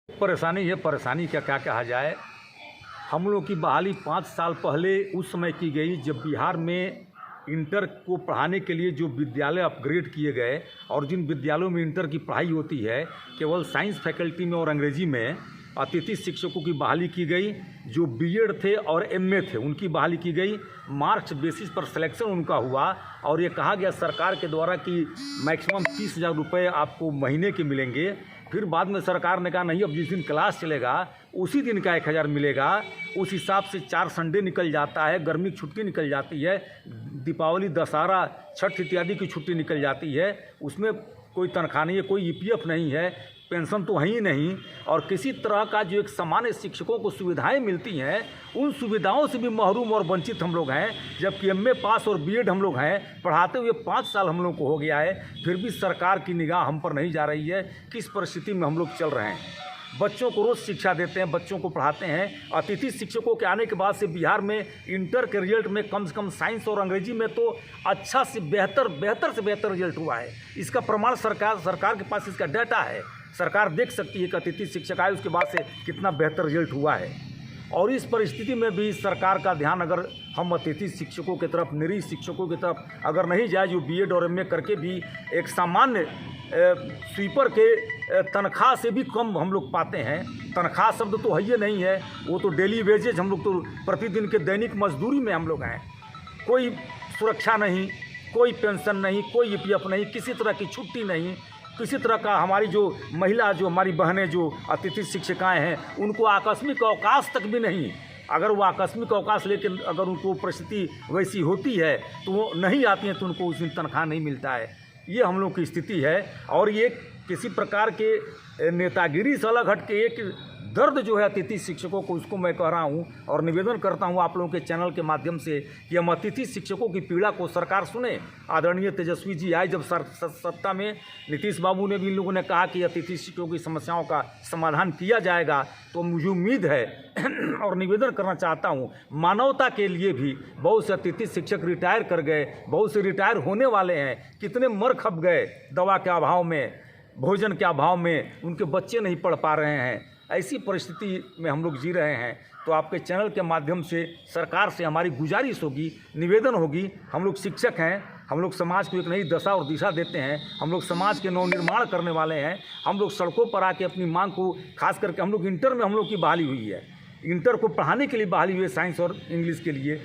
परेशानी है, परेशानी का क्या कहा जाए। हम लोग की बहाली 5 साल पहले उस समय की गई जब बिहार में इंटर को पढ़ाने के लिए जो विद्यालय अपग्रेड किए गए और जिन विद्यालयों में इंटर की पढ़ाई होती है केवल साइंस फैकल्टी में और अंग्रेजी में अतिथि शिक्षकों की बहाली की गई। जो बीएड थे और एमए थे उनकी बहाली की गई। मार्क्स बेसिस पर सिलेक्शन उनका हुआ और ये कहा गया सरकार के द्वारा कि मैक्सिमम 30,000 रुपये आपको महीने के मिलेंगे। फिर बाद में सरकार ने कहा नहीं, अब जिस दिन क्लास चलेगा उसी दिन का 1,000 मिलेगा। उस हिसाब से 4 संडे निकल जाता है, गर्मी की छुट्टी निकल जाती है, दीपावली, दशहरा, छठ इत्यादि की छुट्टी निकल जाती है। उसमें कोई तनख्वाह नहीं है, कोई ईपीएफ नहीं है, पेंशन तो है ही नहीं। और किसी तरह का जो एक सामान्य शिक्षकों को सुविधाएं मिलती हैं उन सुविधाओं से भी महरूम और वंचित हम लोग हैं। जबकि एमए पास और बीएड हम लोग हैं, पढ़ाते हुए 5 साल हम लोग को हो गया है, फिर भी सरकार की निगाह हम पर नहीं जा रही है। किस परिस्थिति में हम लोग चल रहे हैं। बच्चों को रोज़ शिक्षा देते हैं, बच्चों को पढ़ाते हैं। अतिथि शिक्षकों के आने के बाद से बिहार में इंटर के रिजल्ट में कम से कम साइंस और अंग्रेजी में तो अच्छा से बेहतर रिजल्ट हुआ है। इसका प्रमाण सरकार के पास इसका डाटा है। सरकार देख सकती है कि अतिथि शिक्षक आए उसके बाद से कितना बेहतर रिजल्ट हुआ है। और इस परिस्थिति में भी सरकार का ध्यान अगर हम अतिथि शिक्षकों की तरफ, निरीह शिक्षकों की तरफ अगर नहीं जाए जो बीएड और एमए करके भी एक सामान्य स्वीपर के तनख्वाह से भी कम हम लोग पाते हैं। तनख्वाह शब्द तो है ही नहीं है, वो तो डेली वेजेज, हम लोग तो प्रतिदिन के दैनिक मजदूरी में हम लोग हैं। कोई सुरक्षा नहीं, कोई पेंशन नहीं, कोई ईपीएफ नहीं, किसी तरह की छुट्टी नहीं, किसी तरह का। हमारी जो महिला, जो हमारी बहनें जो अतिथि शिक्षिकाएं हैं उनको आकस्मिक अवकाश तक भी नहीं। अगर वो आकस्मिक अवकाश लेकर अगर उनको परिस्थिति वैसी होती है तो वो नहीं आती हैं तो उनको उस दिन तनख्वाह नहीं मिलता है। ये हम लोग की स्थिति है। और ये किसी प्रकार के नेतागिरी से अलग हट के एक दर्द जो है अतिथि शिक्षकों को, उसको मैं कह रहा हूँ और निवेदन करता हूँ आप लोगों के चैनल के माध्यम से कि हम अतिथि शिक्षकों की पीड़ा को सरकार सुने। आदरणीय तेजस्वी जी आए जब सत्ता में, नीतीश बाबू ने भी इन लोगों ने कहा कि अतिथि शिक्षकों की समस्याओं का समाधान किया जाएगा। तो मुझे उम्मीद है और निवेदन करना चाहता हूँ, मानवता के लिए भी बहुत से अतिथि शिक्षक रिटायर कर गए, बहुत से रिटायर होने वाले हैं, कितने मर खप गए दवा के अभाव में, भोजन के अभाव में, उनके बच्चे नहीं पढ़ पा रहे हैं। ऐसी परिस्थिति में हम लोग जी रहे हैं। तो आपके चैनल के माध्यम से सरकार से हमारी गुजारिश होगी, निवेदन होगी। हम लोग शिक्षक हैं, हम लोग समाज को एक नई दशा और दिशा देते हैं, हम लोग समाज के नवनिर्माण करने वाले हैं। हम लोग सड़कों पर आके अपनी मांग को, खास करके हम लोग इंटर में हम लोग की बहाली हुई है, इंटर को पढ़ाने के लिए बहाली हुई है, साइंस और इंग्लिश के लिए।